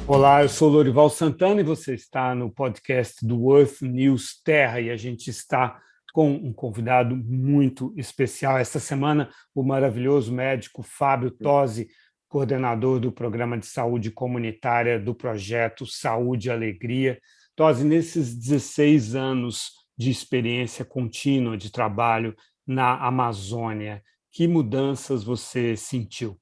Olá, eu sou Lorival Santana e você está no podcast do Earth News Terra e a gente está com um convidado muito especial. Esta semana, o maravilhoso médico Fábio Tosi, coordenador do Programa de Saúde Comunitária do projeto Saúde e Alegria. Tosi, nesses 16 anos de experiência contínua de trabalho na Amazônia, que mudanças você sentiu?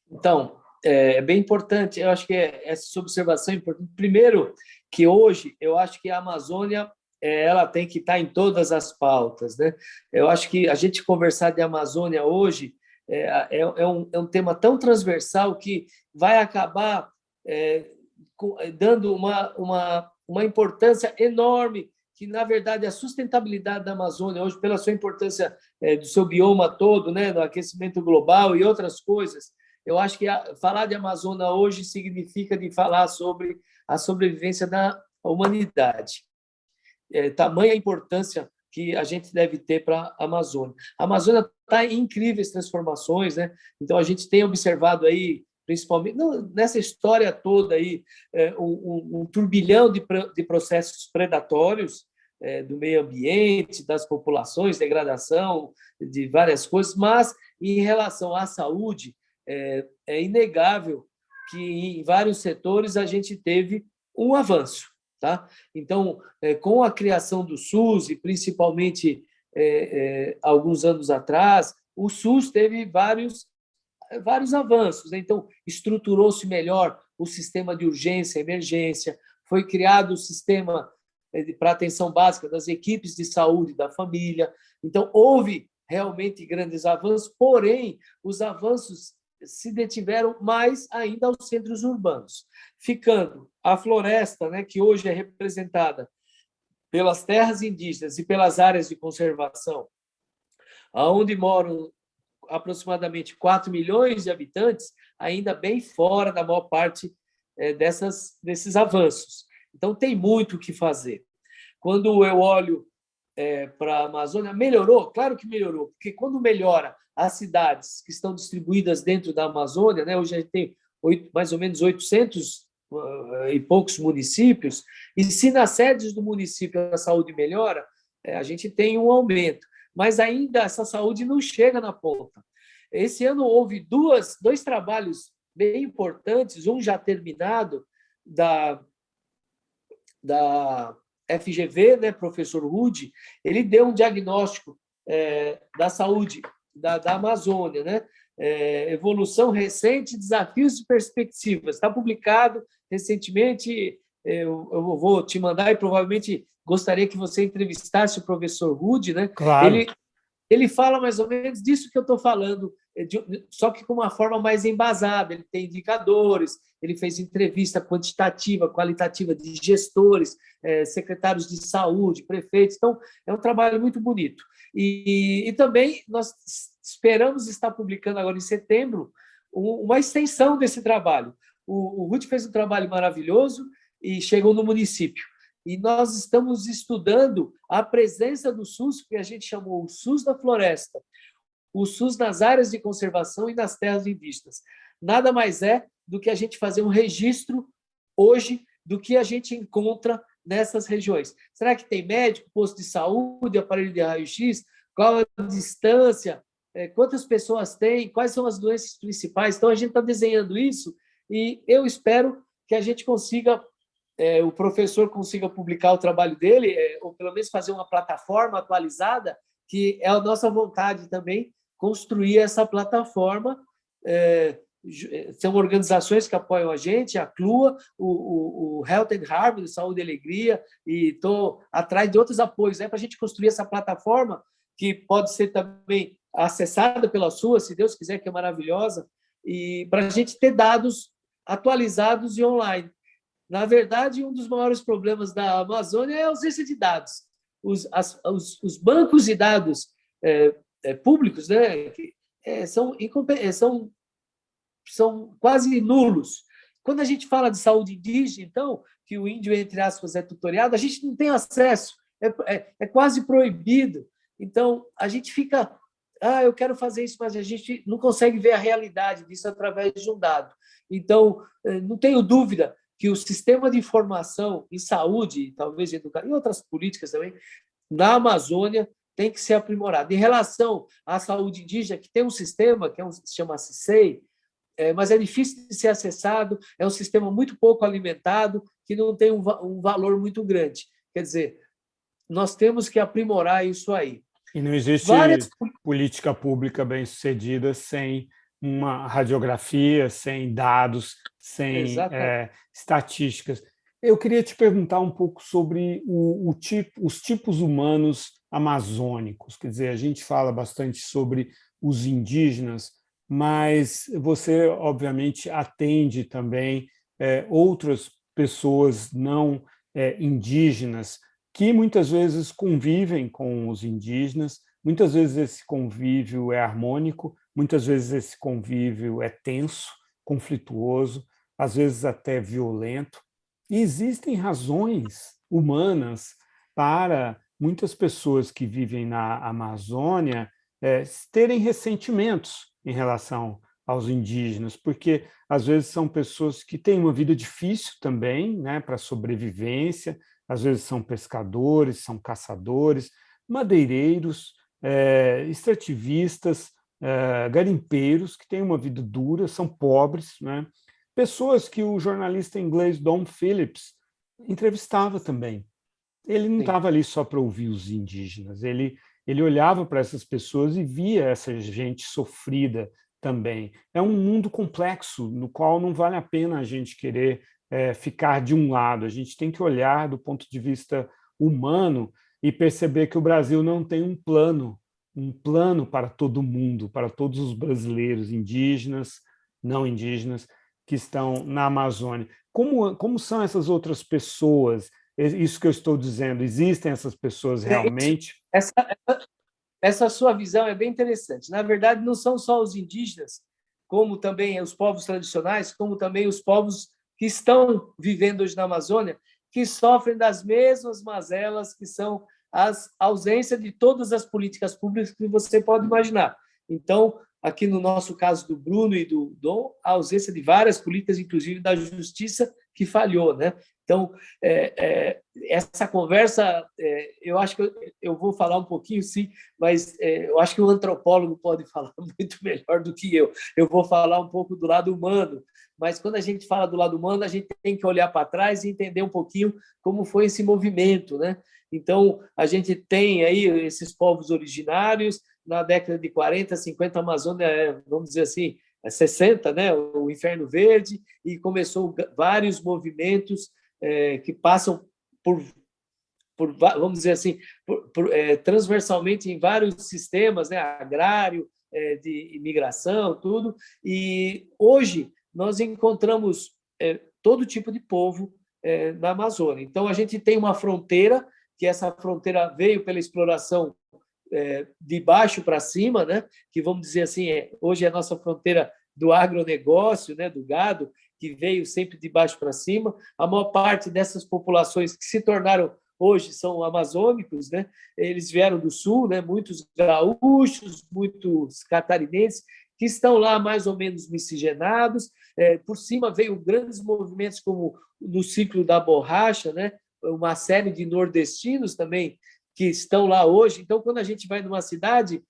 Então, é bem importante, eu acho que essa observação é importante. Primeiro, que hoje eu acho que a Amazônia ela tem que estar em todas as pautas, né? Eu acho que a gente conversar de Amazônia hoje é um tema tão transversal que vai acabar dando uma importância enorme, que, na verdade, a sustentabilidade da Amazônia, hoje, pela sua importância do seu bioma todo, né, do aquecimento global e outras coisas, eu acho que falar de Amazônia hoje significa de falar sobre a sobrevivência da humanidade. Tamanha a importância que a gente deve ter para a Amazônia. A Amazônia está em incríveis transformações, né? Então, a gente tem observado aí, principalmente nessa história toda aí, um turbilhão de processos predatórios do meio ambiente, das populações, degradação de várias coisas, mas em relação à saúde, é inegável que em vários setores a gente teve um avanço. Tá? Então, com a criação do SUS, e principalmente alguns anos atrás, o SUS teve vários avanços. Né? Então, estruturou-se melhor o sistema de urgência e emergência, foi criado o sistema para atenção básica das equipes de saúde da família. Então, houve realmente grandes avanços, porém, os avanços se detiveram mais ainda aos centros urbanos, ficando a floresta, né, que hoje é representada pelas terras indígenas e pelas áreas de conservação, onde moram aproximadamente 4 milhões de habitantes, ainda bem fora da maior parte desses avanços. Então, tem muito o que fazer. Quando eu olho para a Amazônia, melhorou? Claro que melhorou, porque quando melhora as cidades que estão distribuídas dentro da Amazônia, né, hoje a gente tem mais ou menos 800 e poucos municípios, e se nas sedes do município a saúde melhora, a gente tem um aumento, mas ainda essa saúde não chega na ponta. Esse ano houve dois trabalhos bem importantes, um já terminado, da FGV, né, professor Rude, ele deu um diagnóstico da saúde da Amazônia, né? Evolução recente, desafios e perspectivas. Está publicado recentemente, eu vou te mandar e provavelmente gostaria que você entrevistasse o professor Rude, né? Claro. Ele fala mais ou menos disso que eu estou falando, só que com uma forma mais embasada. Ele tem indicadores, ele fez entrevista quantitativa, qualitativa de gestores, secretários de saúde, prefeitos. Então, é um trabalho muito bonito. E também nós esperamos estar publicando agora em setembro uma extensão desse trabalho. O Ruth fez um trabalho maravilhoso e chegou no município. E nós estamos estudando a presença do SUS, que a gente chamou o SUS da floresta, o SUS nas áreas de conservação e nas terras indígenas. Nada mais é do que a gente fazer um registro hoje do que a gente encontra nessas regiões. Será que tem médico, posto de saúde, aparelho de raio-x? Qual a distância? Quantas pessoas tem? Quais são as doenças principais? Então, a gente está desenhando isso e eu espero que a gente consiga o professor consiga publicar o trabalho dele, ou pelo menos fazer uma plataforma atualizada, que é a nossa vontade também, construir essa plataforma. São organizações que apoiam a gente, a CLUA, o Health and Harmony, Saúde e Alegria, e estou atrás de outros apoios para a gente construir essa plataforma, que pode ser também acessada pela sua, se Deus quiser, que é maravilhosa, e para a gente ter dados atualizados e online. Na verdade, um dos maiores problemas da Amazônia é a ausência de dados. Os bancos de dados públicos, né, são quase nulos. Quando a gente fala de saúde indígena, então, que o índio, entre aspas, é tutoriado, a gente não tem acesso, é quase proibido. Então, a gente fica eu quero fazer isso, mas a gente não consegue ver a realidade disso através de um dado. Então, não tenho dúvida que o sistema de informação em saúde, talvez de educação, e outras políticas também, na Amazônia, tem que ser aprimorado. Em relação à saúde indígena, que tem um sistema, que se chama CISEI, mas é difícil de ser acessado, é um sistema muito pouco alimentado, que não tem um valor muito grande. Quer dizer, nós temos que aprimorar isso aí. E não existe política pública bem-sucedida sem uma radiografia, sem dados, sem estatísticas. Eu queria te perguntar um pouco sobre os tipos humanos amazônicos. Quer dizer, a gente fala bastante sobre os indígenas, mas você, obviamente, atende também outras pessoas não indígenas que muitas vezes convivem com os indígenas, muitas vezes esse convívio é harmônico, muitas vezes esse convívio é tenso, conflituoso, às vezes até violento. E existem razões humanas para muitas pessoas que vivem na Amazônia terem ressentimentos em relação aos indígenas, porque às vezes são pessoas que têm uma vida difícil também, né, para sobrevivência, às vezes são pescadores, são caçadores, madeireiros, extrativistas, garimpeiros, que têm uma vida dura, são pobres, né? Pessoas que o jornalista inglês Dom Phillips entrevistava também. Ele não estava ali só para ouvir os indígenas, ele olhava para essas pessoas e via essa gente sofrida também. É um mundo complexo, no qual não vale a pena a gente querer ficar de um lado. A gente tem que olhar do ponto de vista humano e perceber que o Brasil não tem um plano para todo mundo, para todos os brasileiros, indígenas, não indígenas, que estão na Amazônia. Como são essas outras pessoas? Isso que eu estou dizendo, existem essas pessoas realmente? Essa sua visão é bem interessante. Na verdade, não são só os indígenas, como também os povos tradicionais, como também os povos que estão vivendo hoje na Amazônia, que sofrem das mesmas mazelas que são a ausência de todas as políticas públicas que você pode imaginar. Então, aqui no nosso caso do Bruno e do Dom, a ausência de várias políticas, inclusive da justiça, que falhou, né? Então, essa conversa, eu acho que eu vou falar um pouquinho, sim, mas eu acho que o antropólogo pode falar muito melhor do que eu. Eu vou falar um pouco do lado humano, mas quando a gente fala do lado humano, a gente tem que olhar para trás e entender um pouquinho como foi esse movimento, né? Então, a gente tem aí esses povos originários, na década de 40, 50, a Amazônia, vamos dizer assim, 60, né? O Inferno Verde, e começou vários movimentos que passam por vamos dizer assim, transversalmente em vários sistemas, né? Agrário, de imigração, tudo. E hoje nós encontramos todo tipo de povo na Amazônia. Então, a gente tem uma fronteira, que essa fronteira veio pela exploração de baixo para cima, né? Que, vamos dizer assim, hoje é a nossa fronteira do agronegócio, né? Do gado, que veio sempre de baixo para cima. A maior parte dessas populações que se tornaram hoje são amazônicos, né? Eles vieram do sul, né? Muitos gaúchos, muitos catarinenses, que estão lá mais ou menos miscigenados. Por cima veio grandes movimentos como no ciclo da borracha, né? Uma série de nordestinos também que estão lá hoje. Então, quando a gente vai numa cidade,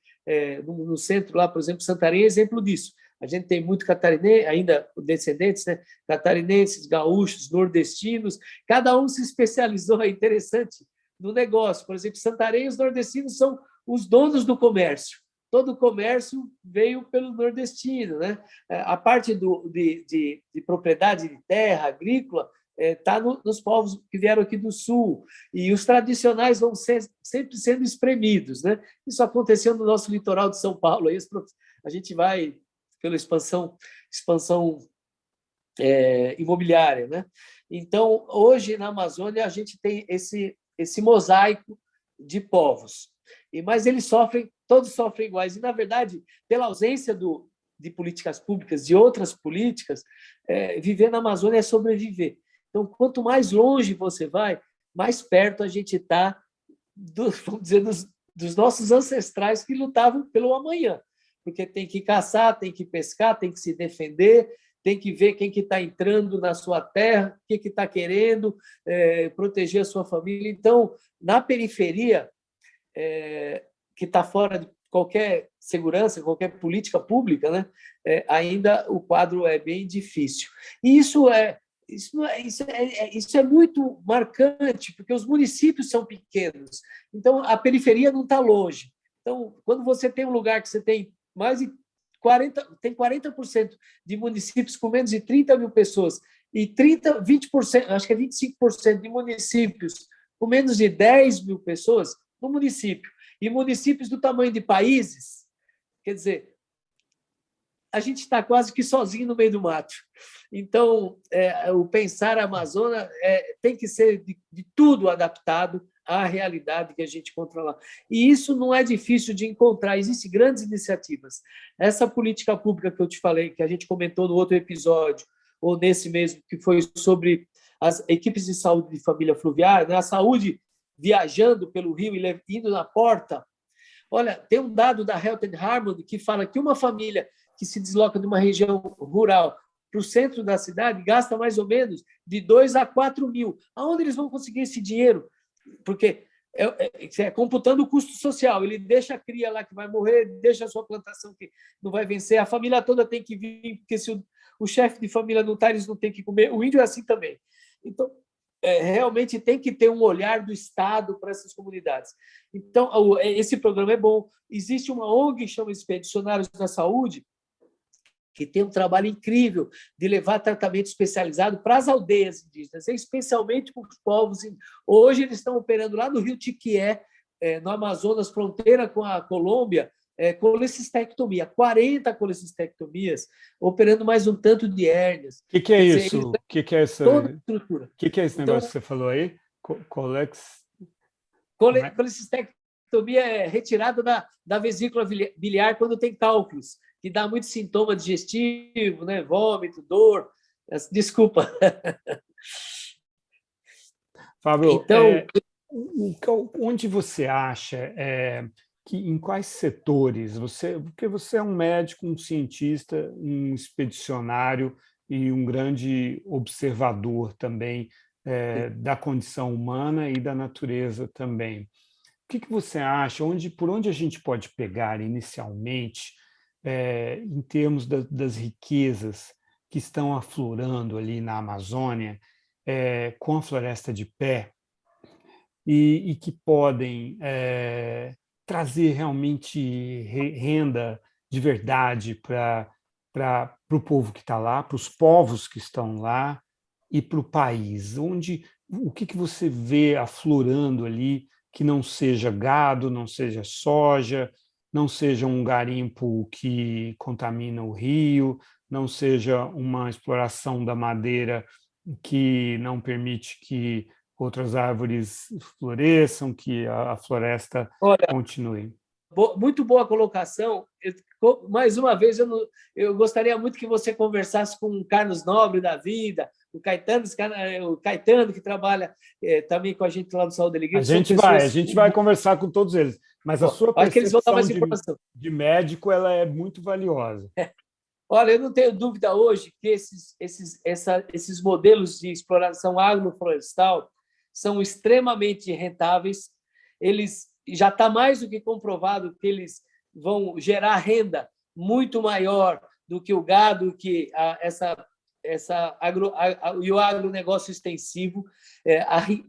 no centro lá, por exemplo, Santarém é exemplo disso. A gente tem muito catarinense, ainda descendentes, né? Catarinenses, gaúchos, nordestinos, cada um se especializou, é interessante, no negócio. Por exemplo, Santarém, os nordestinos são os donos do comércio. Todo o comércio veio pelo nordestino, né? A parte de propriedade de terra agrícola está nos povos que vieram aqui do sul, e os tradicionais vão sempre sendo espremidos, né? Isso aconteceu no nosso litoral de São Paulo. Aí a gente vai pela expansão imobiliária, né? Então, hoje na Amazônia a gente tem esse mosaico de povos, mas todos sofrem iguais. E, na verdade, pela ausência de políticas públicas, de outras políticas, viver na Amazônia é sobreviver. Então, quanto mais longe você vai, mais perto a gente está, vamos dizer, dos dos nossos ancestrais que lutavam pelo amanhã, porque tem que caçar, tem que pescar, tem que se defender, tem que ver quem que está entrando na sua terra, o que está querendo, proteger a sua família. Então, na periferia, que está fora de qualquer segurança, qualquer política pública, né, ainda o quadro é bem difícil. E isso é muito marcante, porque os municípios são pequenos, então a periferia não está longe. Então, quando você tem um lugar que você tem mais de 40% de municípios com menos de 30 mil pessoas e 20%, acho que é 25% de municípios com menos de 10 mil pessoas no município, e municípios do tamanho de países, quer dizer, a gente está quase que sozinho no meio do mato. Então, o pensar a Amazônia tem que ser de tudo adaptado à realidade que a gente controla. E isso não é difícil de encontrar, existem grandes iniciativas. Essa política pública que eu te falei, que a gente comentou no outro episódio, ou nesse mesmo, que foi sobre as equipes de saúde de família fluviária, né? A saúde viajando pelo rio e indo na porta. Olha, tem um dado da Health and Harmony que fala que uma família que se desloca de uma região rural para o centro da cidade gasta mais ou menos de 2 a 4 mil. Aonde eles vão conseguir esse dinheiro? Porque computando o custo social, ele deixa a cria lá que vai morrer, deixa a sua plantação que não vai vencer, a família toda tem que vir, porque se o chefe de família não está, eles não têm que comer. O índio é assim também. Então, realmente tem que ter um olhar do Estado para essas comunidades. Então, esse programa é bom. Existe uma ONG que chama Expedicionários da Saúde, que tem um trabalho incrível de levar tratamento especializado para as aldeias indígenas, especialmente para os povos. Hoje eles estão operando lá no Rio Tiquié, no Amazonas, fronteira com a Colômbia, colecistectomia, 40 colecistectomias, operando mais um tanto de hérnias. O que é isso? O que é essa? Toda a estrutura. O que é esse negócio que você falou aí? Colecistectomia é retirada da vesícula biliar quando tem cálculos, que dá muito sintoma digestivo, né? Vômito, dor. Desculpa. Fábio, então, onde você acha que em quais setores porque você é um médico, um cientista, um expedicionário e um grande observador também da condição humana e da natureza também. O que você acha? Por onde a gente pode pegar inicialmente em termos das riquezas que estão aflorando ali na Amazônia com a floresta de pé e que podem trazer realmente renda de verdade para o povo que está lá, para os povos que estão lá e para o país? O que você vê aflorando ali que não seja gado, não seja soja, não seja um garimpo que contamina o rio, não seja uma exploração da madeira que não permite que outras árvores floresçam, que a floresta continue? Muito boa colocação. Mais uma vez, eu gostaria muito que você conversasse com o Carlos Nobre da Vida, o Caetano, que trabalha também com a gente lá no Saúde Alegria. A gente vai conversar com todos eles, mas a sua percepção de médico ela é muito valiosa. Olha, eu não tenho dúvida hoje que esses modelos de exploração agroflorestal são extremamente rentáveis. Eles já está mais do que comprovado que eles vão gerar renda muito maior do que o gado, que e o agronegócio extensivo.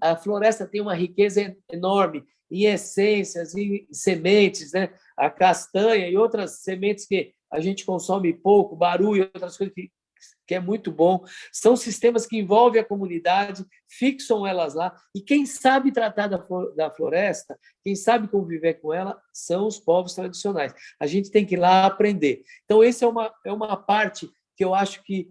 A floresta tem uma riqueza enorme em essências, em sementes, né? A castanha e outras sementes que a gente consome pouco, baru e outras coisas que é muito bom. São sistemas que envolvem a comunidade, fixam elas lá, e quem sabe tratar da floresta, quem sabe conviver com ela, são os povos tradicionais. A gente tem que ir lá aprender. Então, essa é uma parte que eu acho que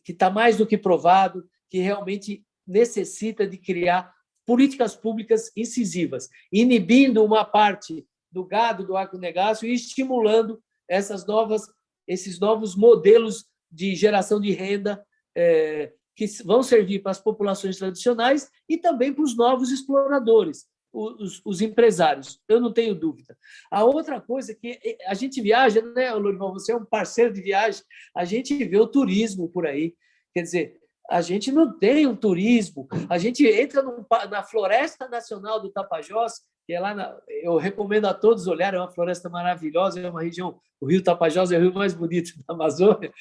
está mais do que provado, que realmente necessita de criar políticas públicas incisivas, inibindo uma parte do gado, do agronegócio e estimulando esses novos modelos de geração de renda que vão servir para as populações tradicionais e também para os novos exploradores. os empresários, eu não tenho dúvida. A outra coisa que a gente viaja, né, Lorival, você é um parceiro de viagem, a gente vê o turismo por aí. Quer dizer, a gente não tem um turismo, a gente entra na Floresta Nacional do Tapajós, que é lá, eu recomendo a todos olharem, é uma floresta maravilhosa, é uma região, o Rio Tapajós é o rio mais bonito da Amazônia,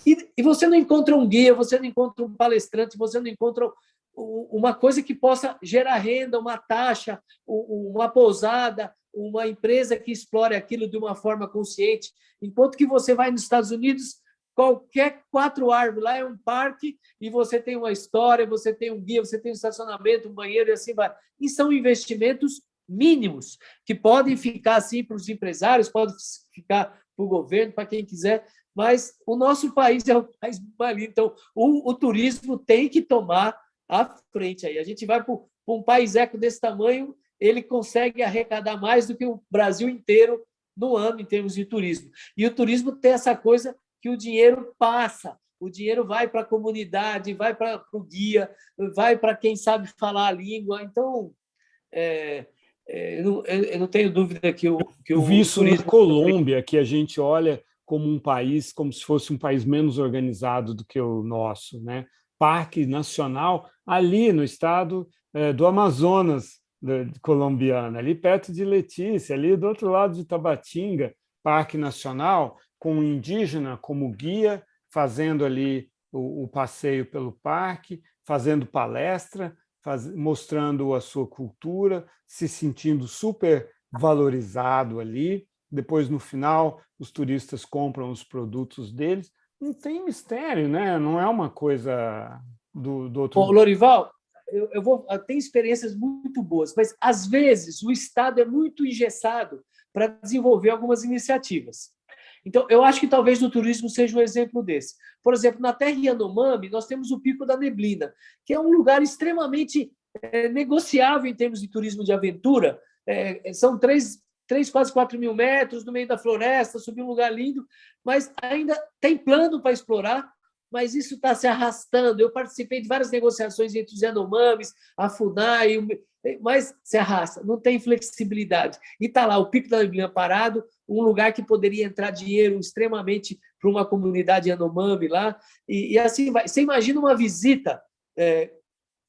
e você não encontra um guia, você não encontra um palestrante, você não encontra uma coisa que possa gerar renda, uma taxa, uma pousada, uma empresa que explore aquilo de uma forma consciente. Enquanto que você vai nos Estados Unidos, qualquer 4 árvores lá é um parque e você tem uma história, você tem um guia, você tem um estacionamento, um banheiro e assim vai. E são investimentos mínimos que podem ficar assim para os empresários, podem ficar para o governo, para quem quiser, mas o nosso país é um país ali, então o turismo tem que tomar à frente aí. A gente vai para um país eco desse tamanho, ele consegue arrecadar mais do que o Brasil inteiro no ano em termos de turismo. E o turismo tem essa coisa que o dinheiro passa, o dinheiro vai para a comunidade, vai para o guia, vai para quem sabe falar a língua. Então, eu não tenho dúvida que o vi isso turismo... na Colômbia, que a gente olha como um país, como se fosse um país menos organizado do que o nosso, né? Parque Nacional, ali no estado do Amazonas colombiano, ali perto de Letícia, ali do outro lado de Tabatinga, Parque Nacional, com um indígena como guia, fazendo ali o passeio pelo parque, fazendo palestra, mostrando a sua cultura, se sentindo super valorizado ali. Depois, no final, os turistas compram os produtos deles. Não tem mistério, né? Não é uma coisa do outro... Ô, Lorival, eu tenho experiências muito boas, mas, às vezes, o Estado é muito engessado para desenvolver algumas iniciativas. Então, eu acho que talvez o turismo seja um exemplo desse. Por exemplo, na terra Yanomami, nós temos o Pico da Neblina, que é um lugar extremamente negociável em termos de turismo de aventura. São 3, quase 4 mil metros no meio da floresta, subir um lugar lindo, mas ainda tem plano para explorar, mas isso está se arrastando. Eu participei de várias negociações entre os Yanomamis, a FUNAI, mas se arrasta, não tem flexibilidade. E está lá o Pico da Neblina parado, um lugar que poderia entrar dinheiro extremamente para uma comunidade Yanomami lá, e assim vai. Você imagina uma visita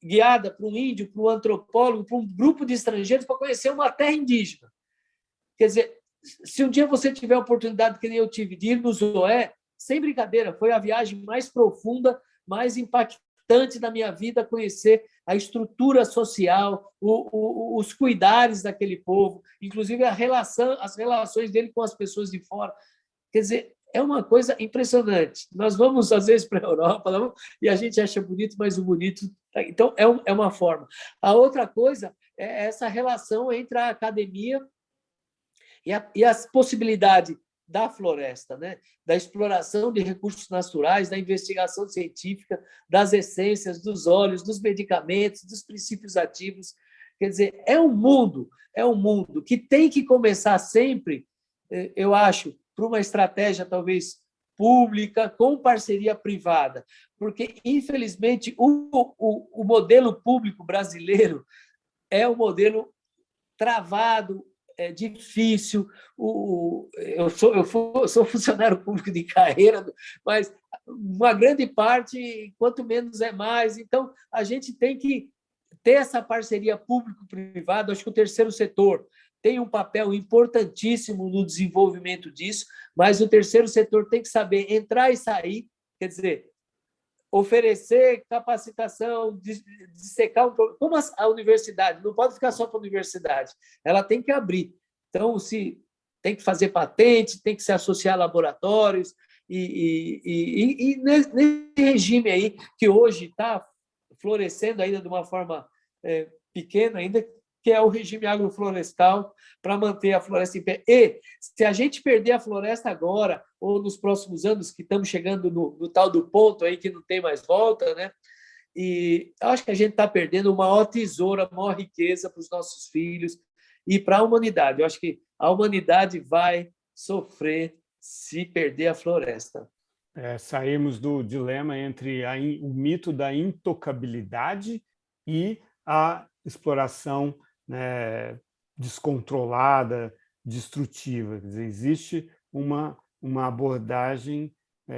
guiada para um índio, para um antropólogo, para um grupo de estrangeiros para conhecer uma terra indígena. Quer dizer, se um dia você tiver a oportunidade, que nem eu tive, de ir no Zoé, sem brincadeira, foi a viagem mais profunda, mais impactante da minha vida, conhecer a estrutura social, os cuidares daquele povo, inclusive as relações dele com as pessoas de fora. Quer dizer, é uma coisa impressionante. Nós vamos, às vezes, para a Europa e a gente acha bonito, mas o bonito... Então, é uma forma. A outra coisa é essa relação entre a academia e as possibilidades da floresta, né? Da exploração de recursos naturais, da investigação científica, das essências, dos óleos, dos medicamentos, dos princípios ativos. Quer dizer, é um mundo que tem que começar sempre, eu acho, por uma estratégia talvez pública com parceria privada, porque, infelizmente, o modelo público brasileiro é um modelo travado, é difícil. Eu sou funcionário público de carreira, mas uma grande parte, quanto menos é mais. Então, a gente tem que ter essa parceria público-privada. Acho que o terceiro setor tem um papel importantíssimo no desenvolvimento disso, mas o terceiro setor tem que saber entrar e sair, quer dizer, oferecer capacitação, dissecar um problema. Como a universidade, não pode ficar só para a universidade, ela tem que abrir. Então, se tem que fazer patente, tem que se associar a laboratórios, e nesse regime aí, que hoje está florescendo ainda de uma forma pequena, ainda, que é o regime agroflorestal, para manter a floresta em pé. E, se a gente perder a floresta agora, ou nos próximos anos, que estamos chegando no tal do ponto aí que não tem mais volta, né? E acho que a gente está perdendo uma maior tesoura, a maior riqueza para os nossos filhos e para a humanidade. Eu acho que a humanidade vai sofrer se perder a floresta. Saímos do dilema entre o mito da intocabilidade e a exploração né, descontrolada, destrutiva. Quer dizer, existe uma abordagem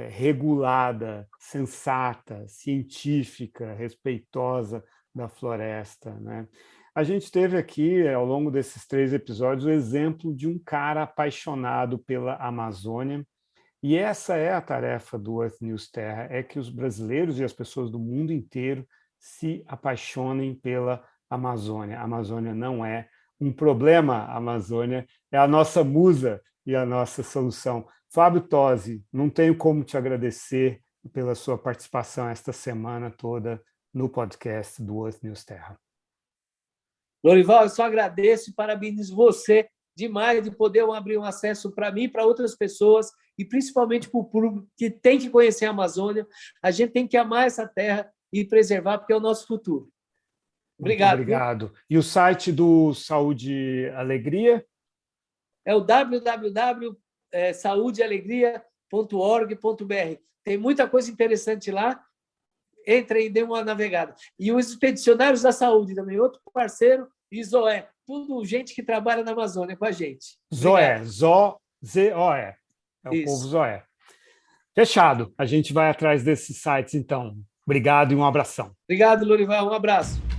regulada, sensata, científica, respeitosa da floresta, né? A gente teve aqui, ao longo desses 3 episódios, o exemplo de um cara apaixonado pela Amazônia, e essa é a tarefa do Earth News Terra, é que os brasileiros e as pessoas do mundo inteiro se apaixonem pela Amazônia. A Amazônia não é um problema, a Amazônia é a nossa musa e a nossa solução. Fábio Tosi, não tenho como te agradecer pela sua participação esta semana toda no podcast do Earth News Terra. Lorival, eu só agradeço e parabenizo você demais de poder abrir um acesso para mim e para outras pessoas, e principalmente para o público que tem que conhecer a Amazônia. A gente tem que amar essa terra e preservar, porque é o nosso futuro. Obrigado. Muito obrigado. E o site do Saúde Alegria? É o www.saudealegria.org.br. Tem muita coisa interessante lá. Entre e dê uma navegada. E os Expedicionários da Saúde também, outro parceiro, e Zoé. Tudo gente que trabalha na Amazônia com a gente. Zoé, Z-O-E. É o povo Zoé. Fechado. A gente vai atrás desses sites, então. Obrigado e um abração. Obrigado, Lorival. Um abraço.